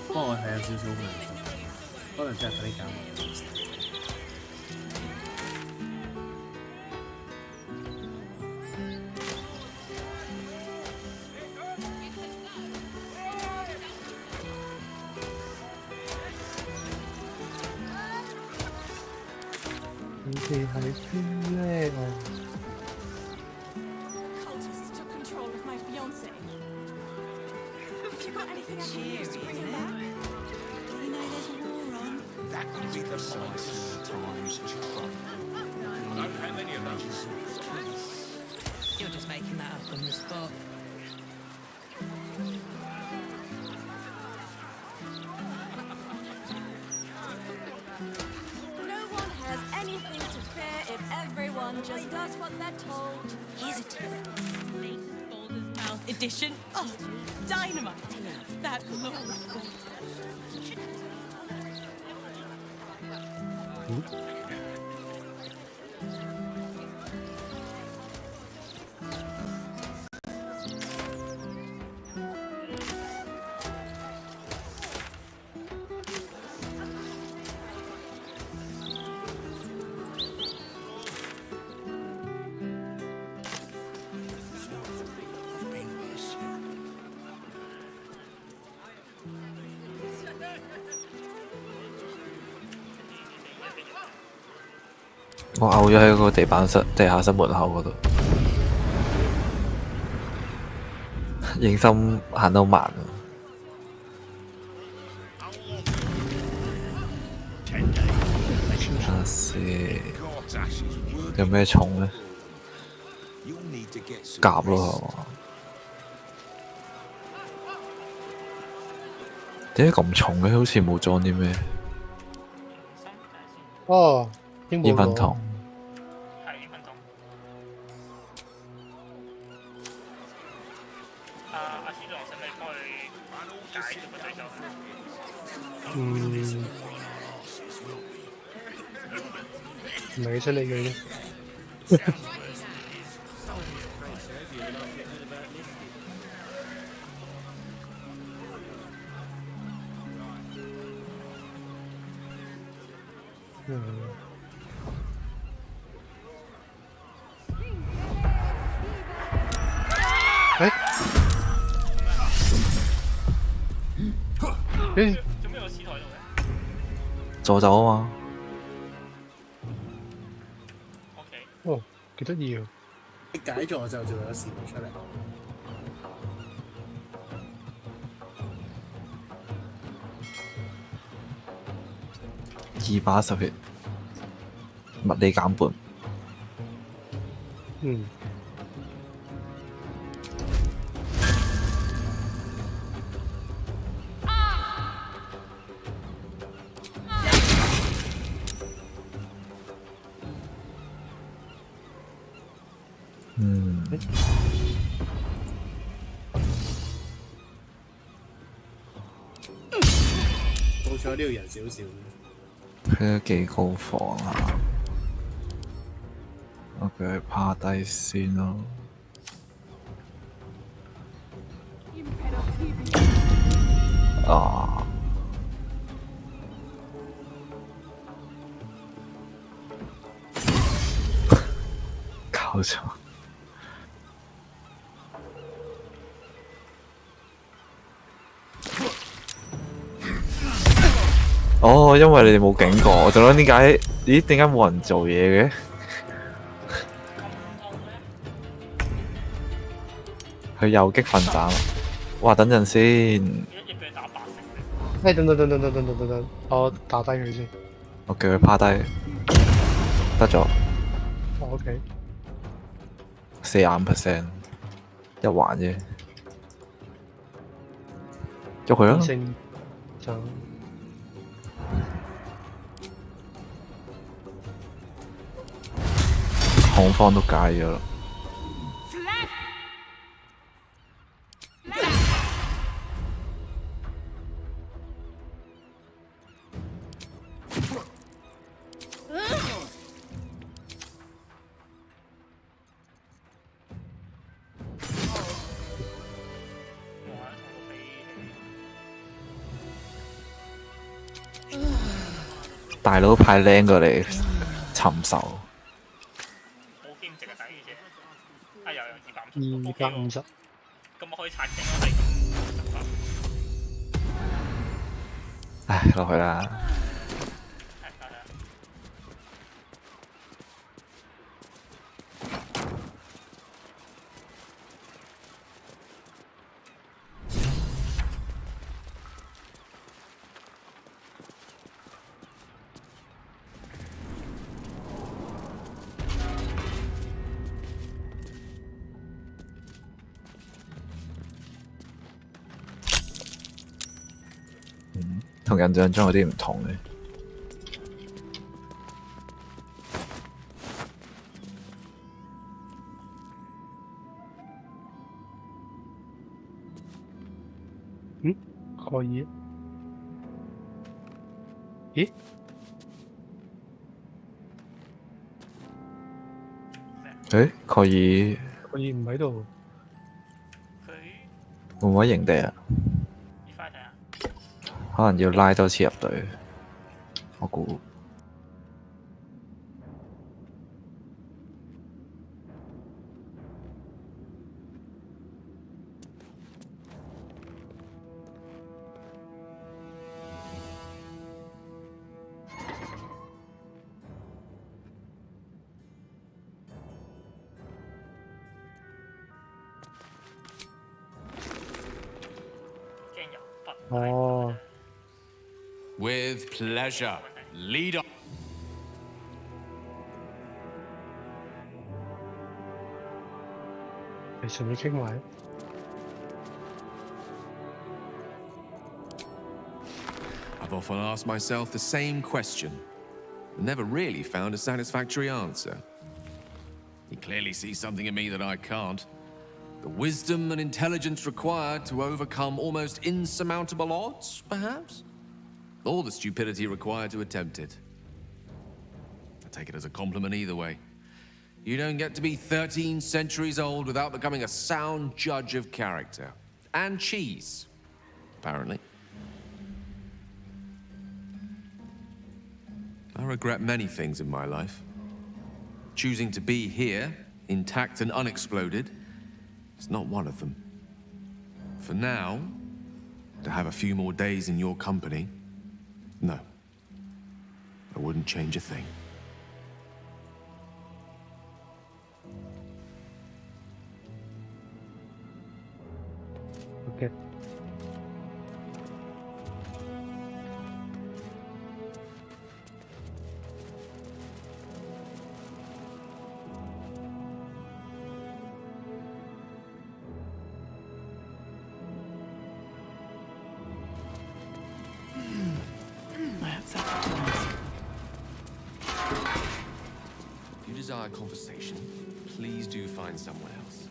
不過我睇有少少難，可能真係睇啲搞唔你哋喺邊咧？ You're just making that up on the spot. No one has anything to fear if everyone just does what they're told. Here's a tip. Baldur's Mouth edition. Oh, dynamite. That long.我嘔咗喺個地下室門口嗰度，影心行得好慢啊！睇下先，有咩重咧？甲咯係嘛？點解咁重嘅？好似冇裝啲咩？哦。 煙燻筒，係煙燻筒。阿史朗，使唔使幫佢解咗個對手？唔係出嚟嘅啫。做咩有屍台度嘅？助走啊嘛。OK。哦，幾得意啊！你解咗就有視圖出嚟。210血，物理減半。嗯。 好彩呢度人少少。佢都幾高防啊！我叫佢趴低先咯。啊！搞錯。哦，因為你哋冇警過，我就諗點解？咦？點解冇人做嘢嘅？佢右擊瞓斬。哇！等陣先。等，我打低佢先。我叫佢趴低，得咗。OK。45%，一環啫。喐佢啦。就。恐慌都戒咗啦。大佬派靚過嚟尋仇。冇兼值啊，打魚啫。啊有250。咁我可以拆整我係。唉，落去啦。同印象中有啲唔同嘅。可以。咦？可以唔喺度。會唔會喺營地啊？可能要拉多次入隊，我估。哦。With pleasure. Lead on. I've often asked myself the same question, but never really found a satisfactory answer. He clearly sees something in me that I can't. The wisdom and intelligence required to overcome almost insurmountable odds, perhaps? Or the stupidity required to attempt it. I take it as a compliment either way. You don't get to be 13 centuries old without becoming a sound judge of character. And cheese, apparently. I regret many things in my life. Choosing to be here, intact and unexploded, is not one of them. For now, to have a few more days in your company, no. I wouldn't change a thing. Okay. If you desire conversation, please do find someone else.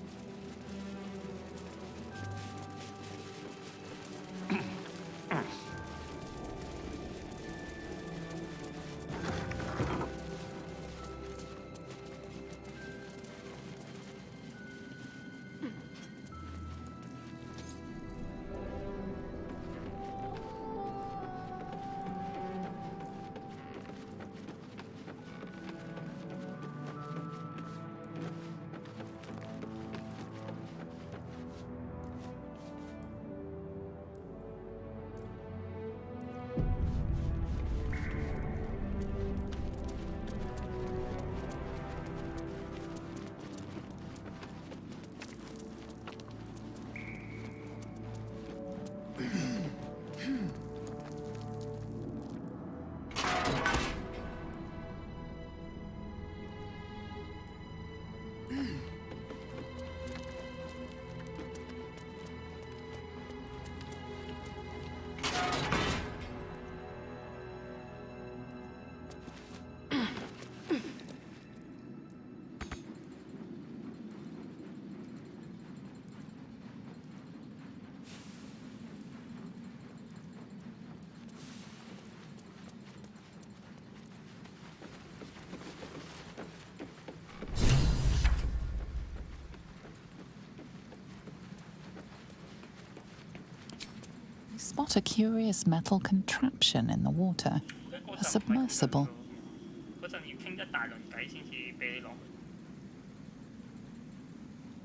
spot a curious metal contraption in the water. A submersible.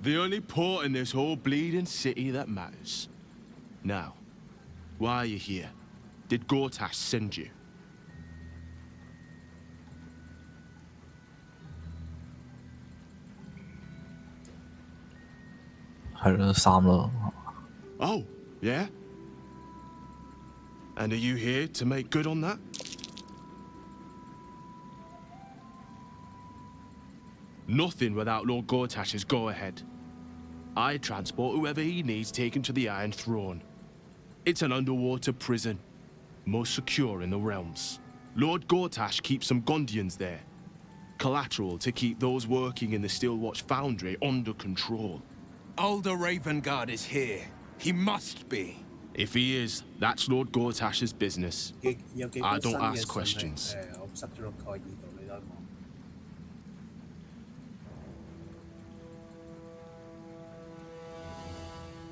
The only port in this whole bleeding city that matters. Now, why are you here? Did Gortash send you? Oh, yeah? And are you here to make good on that? Nothing without Lord Gortash's go-ahead. I transport whoever he needs taken to the Iron Throne. It's an underwater prison, most secure in the realms. Lord Gortash keeps some Gondians there. Collateral to keep those working in the Steelwatch Foundry under control. Older Ravengard is here. He must be. If he is, that's Lord Gortash's business. I don't ask questions.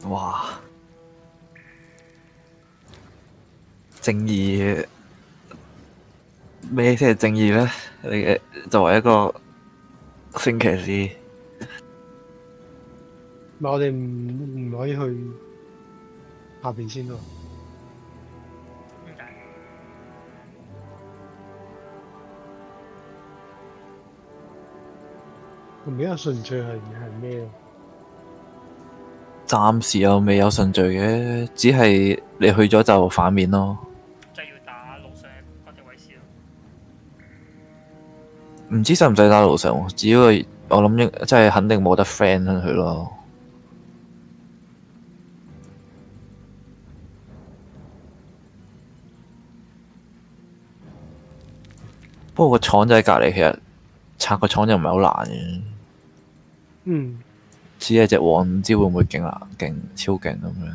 Wow. 正義咩先係正義咧？你作為一個聖騎士，我哋唔可以去下邊先咯。唔記得順序係咩？暫時又未有順序嘅，只係你去咗就反面咯。即係要打路上嗰條位先咯。唔知使唔使打路上？只要我諗應即係肯定冇得 friend 佢咯。不過個廠就喺隔離，其實拆個廠又唔係好難嘅。嗯。只係隻王唔知會唔會勁啦，勁超勁咁樣。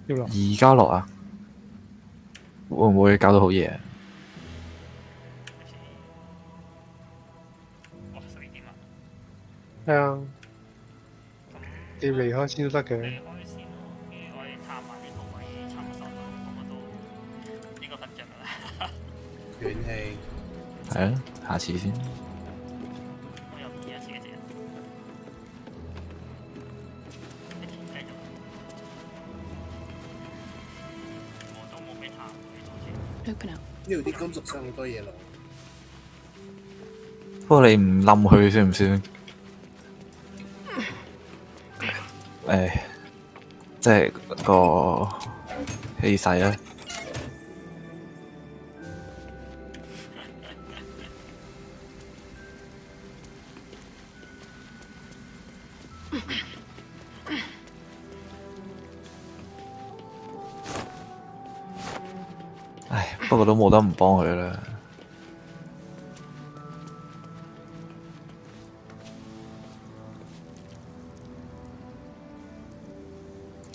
而家落啊？會唔會搞到好夜？係啊，要離開先都得嘅。暖氣係啊，下次先。我又唔記得自己隻人。你停低咗。我都冇咩談佢多謝。Open up。呢度啲金屬生好多嘢落。不過你唔冧佢算唔算？即係個氣勢咧。唉，不過都冇得唔幫佢啦。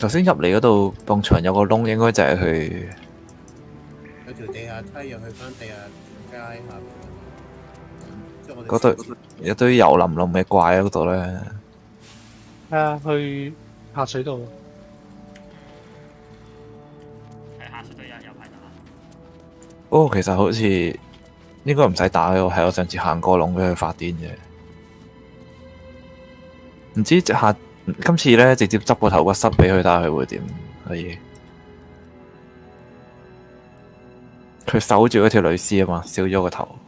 頭先入嚟嗰度埲牆有個窿，應該就係佢。有條地下梯又去翻地下街下邊。嗰度有堆油淋淋嘅怪喺嗰度咧。係啊，去下水道。係下水道有排打。不過其實好似應該唔使打嘅，係我上次行過窿俾佢發癲啫。唔知今次咧直接執個頭骨塞俾佢，睇下佢會點。可以。佢守住嗰條女屍啊嘛，少咗個頭。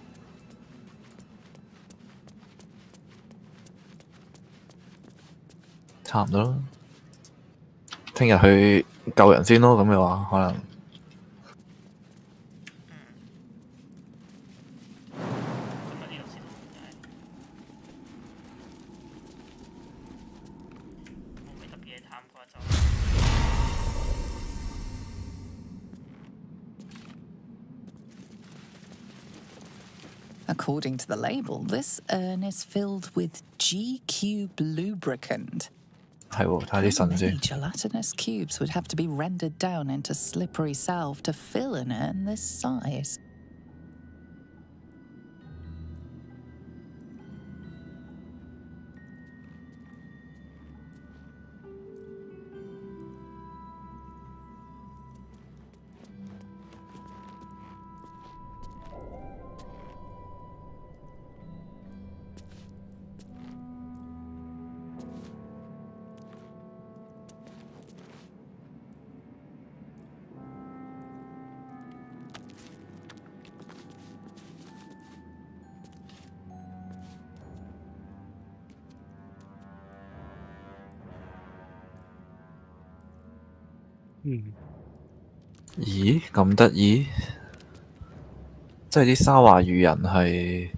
差唔多啦。聽日去救人先咯，咁嘅話可能。According to the label, this urn is filled with G-cube lubricant. 係喎，睇啲神先。Gelatinous cubes would have to be rendered down into slippery salve to fill an urn this size. 咦，咁得意？即係啲沙華魚人係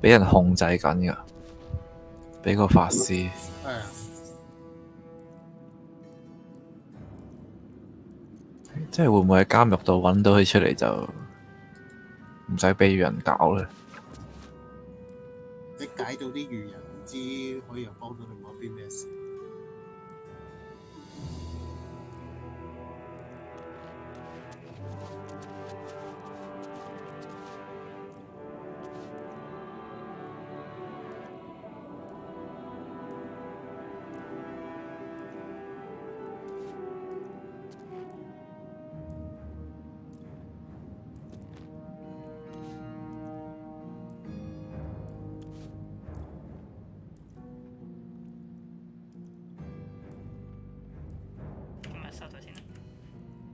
俾人控制緊㗎，俾個法師。係啊。即係會唔會喺監獄度揾到佢出嚟就唔使俾魚人搞咧？你解到啲魚人，唔知可以又幫到另外一邊咩事？